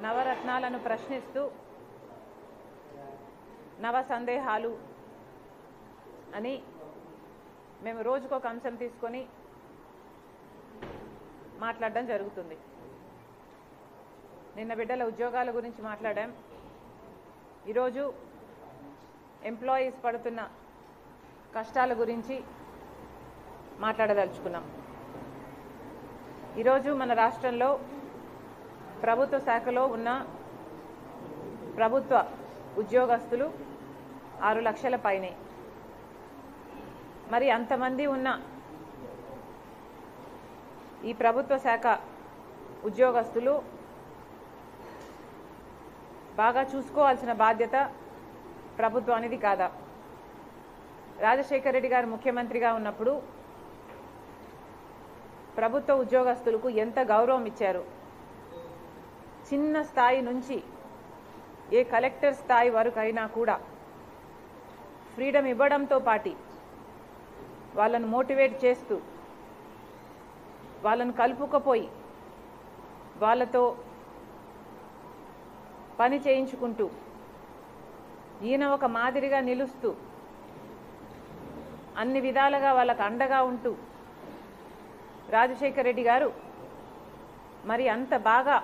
నవరత్నాలను ప్రశ్నిస్తూ నవ సందేహాలు అని మేము రోజుకొక అంశం తీసుకొని మాట్లాడడం జరుగుతుంది. నిన్న బిడ్డల ఉద్యోగాల గురించి మాట్లాడాం. ఈరోజు ఎంప్లాయీస్ పడుతున్న కష్టాల గురించి మాట్లాడదలుచుకున్నాం. ఈరోజు మన రాష్ట్రంలో ప్రభుత్వ శాఖలో ఉన్న ప్రభుత్వ ఉద్యోగస్తులు 6 లక్షల పైనే. మరి అంతమంది ఉన్న ఈ ప్రభుత్వ శాఖ ఉద్యోగస్తులు బాగా చూసుకోవాల్సిన బాధ్యత ప్రభుత్వానిది కాదా? రాజశేఖర రెడ్డి గారు ముఖ్యమంత్రిగా ఉన్నప్పుడు ప్రభుత్వ ఉద్యోగస్తులకు ఎంత గౌరవం ఇచ్చారు. చిన్న స్థాయి నుంచి ఏ కలెక్టర్ స్థాయి వరకు అయినా కూడా ఫ్రీడమ్ ఇవ్వడంతో పాటు వాళ్ళను మోటివేట్ చేస్తూ వాళ్ళను కలుపుకపోయి వాళ్ళతో పని చేయించుకుంటూ ఈయన ఒక మాదిరిగా నిలుస్తూ అన్ని విధాలుగా వాళ్ళకు అండగా ఉంటూ రాజశేఖర రెడ్డి గారు మరి అంత బాగా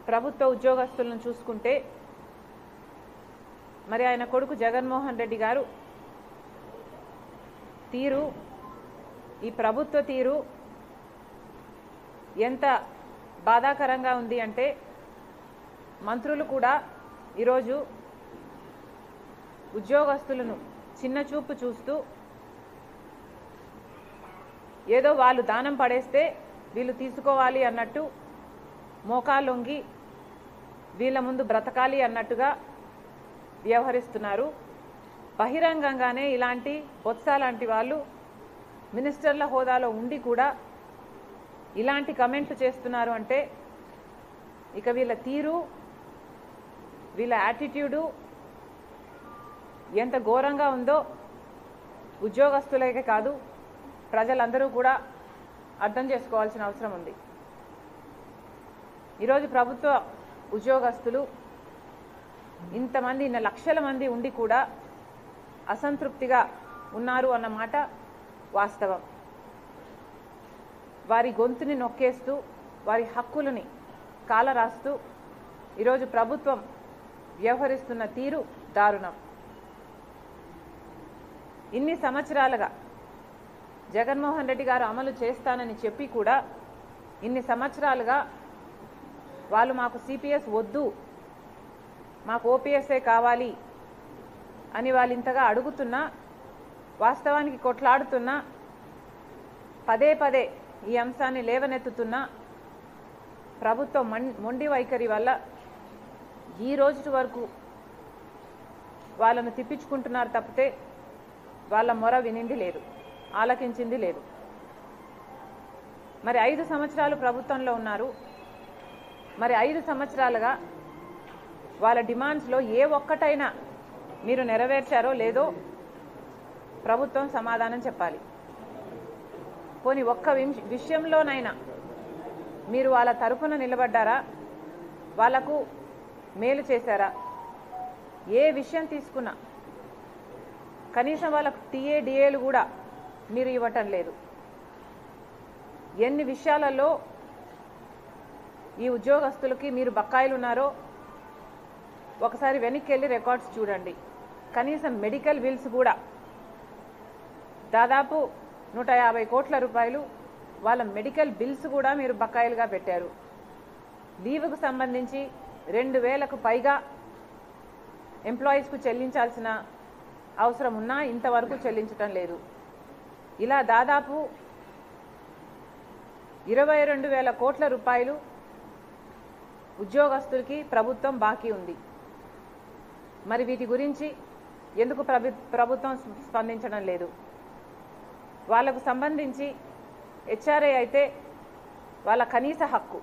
ప్రభుత్వ ఉద్యోగస్తులను చూసుకుంటే, మరి ఆయన కొడుకు జగన్మోహన్ రెడ్డి గారు తీరు, ఈ ప్రభుత్వ తీరు ఎంత బాధాకరంగా ఉంది అంటే మంత్రులు కూడా ఈరోజు ఉద్యోగస్తులను చిన్న చూపు చూస్తూ ఏదో వాళ్ళు దానం పడేస్తే వీళ్ళు తీసుకోవాలి అన్నట్టు మోకాలొంగి వీళ్ళ ముందు బ్రతకాలి అన్నట్టుగా వ్యవహరిస్తున్నారు. బహిరంగంగానే ఇలాంటి బొత్స లాంటి వాళ్ళు మినిస్టర్ల హోదాలో ఉండి కూడా ఇలాంటి కమెంట్లు చేస్తున్నారు అంటే ఇక వీళ్ళ తీరు, వీళ్ళ యాటిట్యూడు ఎంత ఘోరంగా ఉందో ఉద్యోగస్తులకే కాదు ప్రజలందరూ కూడా అర్థం చేసుకోవాల్సిన అవసరం ఉంది. ఈరోజు ప్రభుత్వ ఉద్యోగస్తులు ఇంతమంది, ఇన్ని లక్షల మంది ఉండి కూడా అసంతృప్తిగా ఉన్నారు అన్నమాట వాస్తవం. వారి గొంతుని నొక్కేస్తూ వారి హక్కులని కాలరాస్తూ ఈరోజు ప్రభుత్వం వ్యవహరిస్తున్న తీరు దారుణం. ఇన్ని సంవత్సరాలుగా జగన్మోహన్ రెడ్డి గారు అమలు చేస్తానని చెప్పి కూడా ఇన్ని సంవత్సరాలుగా వాళ్ళు మాకు సిపిఎస్ వద్దు, మాకు ఓపీఎస్ఏ కావాలి అని వాళ్ళు ఇంతగా అడుగుతున్నా, వాస్తవానికి కొట్లాడుతున్నా, పదే పదే ఈ అంశాన్ని లేవనెత్తుతున్నా ప్రభుత్వం మొండి వైఖరి వల్ల ఈ రోజు వరకు వాళ్ళను తిప్పించుకుంటున్నారు తప్పితే వాళ్ళ మొర వినింది లేదు, ఆలకించింది లేదు. మరి 5 సంవత్సరాలు ప్రభుత్వంలో ఉన్నారు. మరి 5 సంవత్సరాలుగా వాళ్ళ డిమాండ్స్లో ఏ ఒక్కటైనా మీరు నెరవేర్చారో లేదో ప్రభుత్వం సమాధానం చెప్పాలి. పోనీ ఒక్క విషయంలోనైనా మీరు వాళ్ళ తరపున నిలబడ్డారా? వాళ్లకు మేలు చేశారా? ఏ విషయం తీసుకున్నా కనీసం వాళ్ళకు టీఏ డిఏలు కూడా మీరు ఇవ్వటం లేదు. ఎన్ని విషయాలలో ఈ ఉద్యోగస్తులకి మీరు బకాయిలు ఉన్నారో ఒకసారి వెనక్కి వెళ్ళి రికార్డ్స్ చూడండి. కనీసం మెడికల్ బిల్స్ కూడా దాదాపు 150 కోట్ల రూపాయలు వాళ్ళ మెడికల్ బిల్స్ కూడా మీరు బకాయిలుగా పెట్టారు. లీవుకు సంబంధించి 2000కు పైగా ఎంప్లాయీస్కు చెల్లించాల్సిన అవసరం ఉన్నా ఇంతవరకు చెల్లించటం లేదు. ఇలా దాదాపు 22,000 కోట్ల రూపాయలు ఉద్యోగస్తులకి ప్రభుత్వం బాకీ ఉంది. మరి వీటి గురించి ఎందుకు ప్రభుత్వం స్పందించడం లేదు? వాళ్లకు సంబంధించి హెచ్ఆర్ఏ అయితే వాళ్ళ కనీస హక్కు,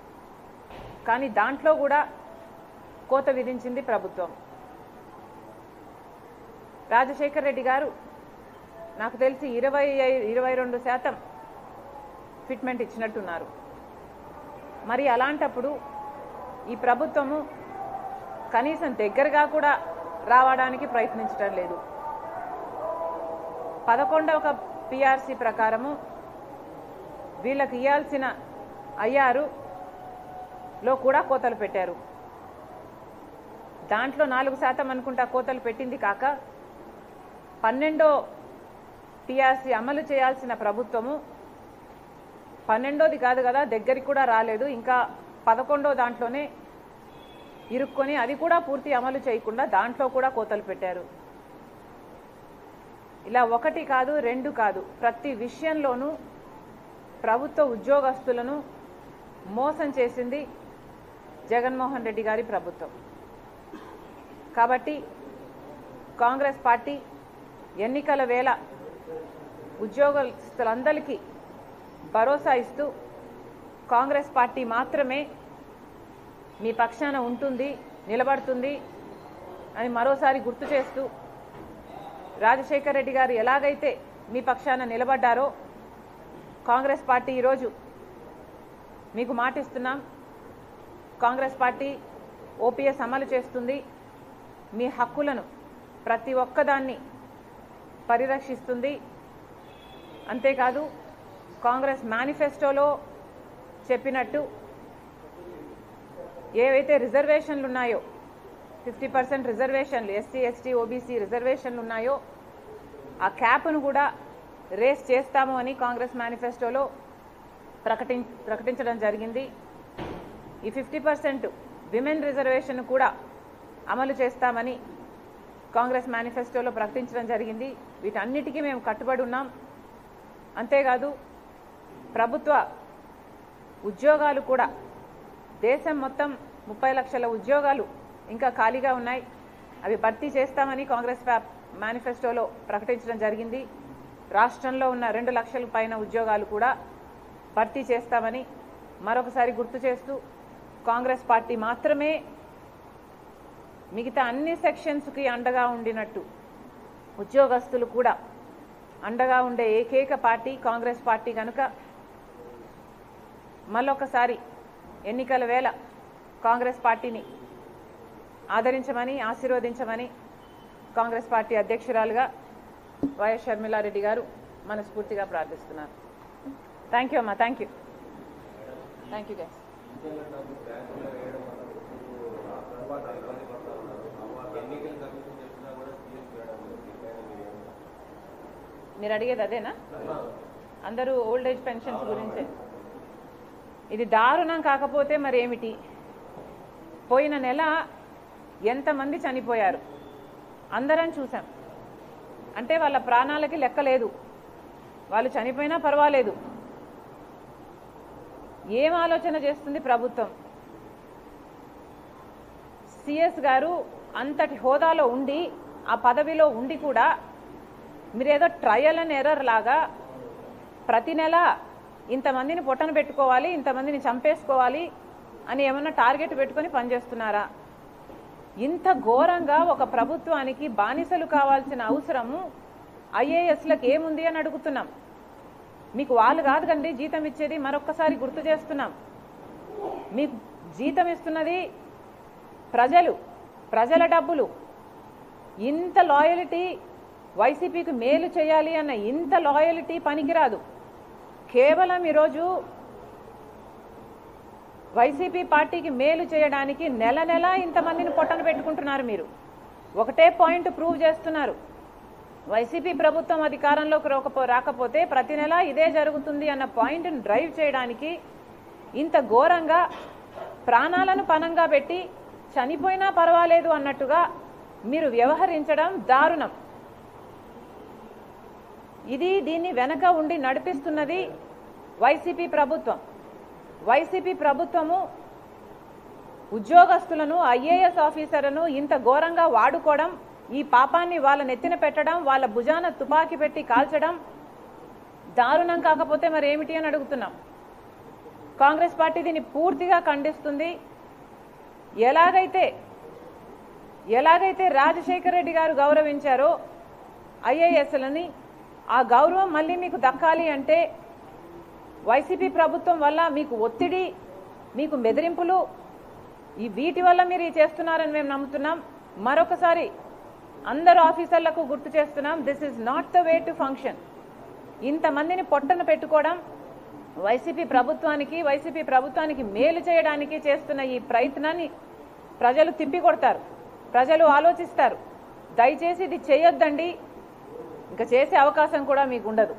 కానీ దాంట్లో కూడా కోత విధించింది ప్రభుత్వం. రాజశేఖర రెడ్డి గారు నాకు తెలిసి 22% ఫిట్మెంట్ ఇచ్చినట్టున్నారు. మరి అలాంటప్పుడు ఈ ప్రభుత్వము కనీసం దగ్గరగా కూడా రావడానికి ప్రయత్నించడం లేదు. 11వ పిఆర్సీ ప్రకారము వీళ్ళకి ఇవ్వాల్సిన ఐఆర్లో కూడా కోతలు పెట్టారు. దాంట్లో 4% అనుకుంటా కోతలు పెట్టింది కాక 12వ పిఆర్సీ అమలు చేయాల్సిన ప్రభుత్వము 12వది కాదు కదా, దగ్గరికి కూడా రాలేదు, ఇంకా 11వ దాంట్లోనే ఇరుక్కొని అది కూడా పూర్తి అమలు చేయకుండా దాంట్లో కూడా కోతలు పెట్టారు. ఇలా 1 కాదు 2 కాదు, ప్రతి విషయంలోనూ ప్రభుత్వ ఉద్యోగస్తులను మోసం చేసింది జగన్మోహన్ రెడ్డి గారి ప్రభుత్వం. కాబట్టి కాంగ్రెస్ పార్టీ ఎన్నికల వేళ ఉద్యోగస్తులందరికీ భరోసా ఇస్తూ కాంగ్రెస్ పార్టీ మాత్రమే మీ పక్షాన ఉంటుంది, నిలబడుతుంది అని మరోసారి గుర్తు చేస్తూ, రాజశేఖర్ రెడ్డి గారు ఎలాగైతే మీ పక్షాన నిలబడ్డారో కాంగ్రెస్ పార్టీ ఈరోజు మీకు మాటిస్తున్నాం, కాంగ్రెస్ పార్టీ ఓపీఎస్ అమలు చేస్తుంది, మీ హక్కులను ప్రతి ఒక్కదాన్ని పరిరక్షిస్తుంది. అంతేకాదు కాంగ్రెస్ మేనిఫెస్టోలో చెప్పినట్టు ఏవైతే రిజర్వేషన్లు ఉన్నాయో 50% రిజర్వేషన్లు, ఎస్సీ ఎస్టీ ఓబీసీ రిజర్వేషన్లు ఉన్నాయో ఆ క్యాప్ను కూడా రేస్ చేస్తాము అని కాంగ్రెస్ మేనిఫెస్టోలో ప్రకటించడం జరిగింది. ఈ 50% విమెన్ రిజర్వేషన్ కూడా అమలు చేస్తామని కాంగ్రెస్ మేనిఫెస్టోలో ప్రకటించడం జరిగింది. వీటన్నిటికీ మేము కట్టుబడి ఉన్నాం. అంతేకాదు ప్రభుత్వ ఉద్యోగాలు కూడా దేశం మొత్తం 30 లక్షల ఉద్యోగాలు ఇంకా ఖాళీగా ఉన్నాయి, అవి భర్తీ చేస్తామని కాంగ్రెస్ మేనిఫెస్టోలో ప్రకటించడం జరిగింది. రాష్ట్రంలో ఉన్న 2 లక్షల పైన ఉద్యోగాలు కూడా భర్తీ చేస్తామని మరొకసారి గుర్తు చేస్తూ, కాంగ్రెస్ పార్టీ మాత్రమే మిగతా అన్ని సెక్షన్స్కి అండగా ఉండినట్టు ఉద్యోగస్తులు కూడా అండగా ఉండే ఏకైక పార్టీ కాంగ్రెస్ పార్టీ కనుక మళ్ళొకసారి ఎన్నికల వేళ కాంగ్రెస్ పార్టీని ఆదరించమని, ఆశీర్వదించమని కాంగ్రెస్ పార్టీ అధ్యక్షురాలుగా వైఎస్ షర్మిలారెడ్డి గారు మనస్ఫూర్తిగా ప్రార్థిస్తున్నారు. థ్యాంక్ యూ అమ్మా, థ్యాంక్ యూ గైస్. మీరు అడిగేది అదేనా? అందరూ ఓల్డ్ ఏజ్ పెన్షన్స్ గురించే. ఇది దారుణం కాకపోతే మరి ఏమిటి? పోయిన నెల ఎంతమంది చనిపోయారు అందరం చూసాం. అంటే వాళ్ళ ప్రాణాలకి లెక్క లేదు, వాళ్ళు చనిపోయినా పర్వాలేదు. ఏం ఆలోచన చేస్తుంది ప్రభుత్వం? సిఎస్ గారు అంతటి హోదాలో ఉండి, ఆ పదవిలో ఉండి కూడా మీరేదో ట్రయల్ అండ్ ఎర్రర్ లాగా ప్రతి నెల ఇంతమందిని పొట్టన పెట్టుకోవాలి, ఇంతమందిని చంపేసుకోవాలి అని ఏమన్నా టార్గెట్ పెట్టుకొని పనిచేస్తున్నారా? ఇంత ఘోరంగా ఒక ప్రభుత్వానికి బానిసలు కావాల్సిన అవసరము ఐఏఎస్లకు ఏముంది అని అడుగుతున్నాం. మీకు వాళ్ళు కాదు కండి జీతం ఇచ్చేది, మరొక్కసారి గుర్తు చేస్తున్నాం. మీకు జీతం ఇస్తున్నది ప్రజల డబ్బులు. ఇంత లాయల్టీ, వైసీపీకి మేలు చేయాలి అన్న ఇంత లాయల్టీ పనికిరాదు. కేవలం ఈరోజు వైసీపీ పార్టీకి మేలు చేయడానికి నెల నెల ఇంతమందిని పొట్టన పెట్టుకుంటున్నారు. మీరు ఒకటే పాయింట్ ప్రూవ్ చేస్తున్నారు, వైసీపీ ప్రభుత్వం అధికారంలోకి రాకపోతే ప్రతి నెల ఇదే జరుగుతుంది అన్న పాయింట్ని డ్రైవ్ చేయడానికి ఇంత ఘోరంగా ప్రాణాలను పణంగా పెట్టి చనిపోయినా పర్వాలేదు అన్నట్టుగా మీరు వ్యవహరించడం దారుణం. దీన్ని వెనక ఉండి నడిపిస్తున్నది వైసీపీ ప్రభుత్వం. వైసీపీ ప్రభుత్వము ఉద్యోగస్తులను, ఐఏఎస్ ఆఫీసర్లను ఇంత ఘోరంగా వాడుకోవడం, ఈ పాపాన్ని వాళ్ళ నెత్తిన పెట్టడం, వాళ్ళ భుజాన తుపాకీ పెట్టి కాల్చడం దారుణం కాకపోతే మరి ఏమిటి అని అడుగుతున్నాం. కాంగ్రెస్ పార్టీ దీన్ని పూర్తిగా ఖండిస్తుంది. ఎలాగైతే రాజశేఖర్ రెడ్డి గారు గౌరవించారో ఐఏఎస్లని, ఆ గౌరవం మళ్ళీ మీకు దక్కాలి అంటే వైసీపీ ప్రభుత్వం వల్ల మీకు ఒత్తిడి, మీకు బెదిరింపులు, ఈ వీటి వల్ల మీరు చేస్తున్నారని మేము నమ్ముతున్నాం. మరొకసారి అందరు ఆఫీసర్లకు గుర్తు చేస్తున్నాం, this is not the way to function. ఇంతమందిని పొట్టను పెట్టుకోవడం వైసీపీ ప్రభుత్వానికి మేలు చేయడానికి చేస్తున్న ఈ ప్రయత్నాన్ని ప్రజలు తిప్పికొడతారు, ప్రజలు ఆలోచిస్తారు. దయచేసి ఇది చేయొద్దండి, ఇంకా చేసే అవకాశం కూడా మీకు ఉండదు.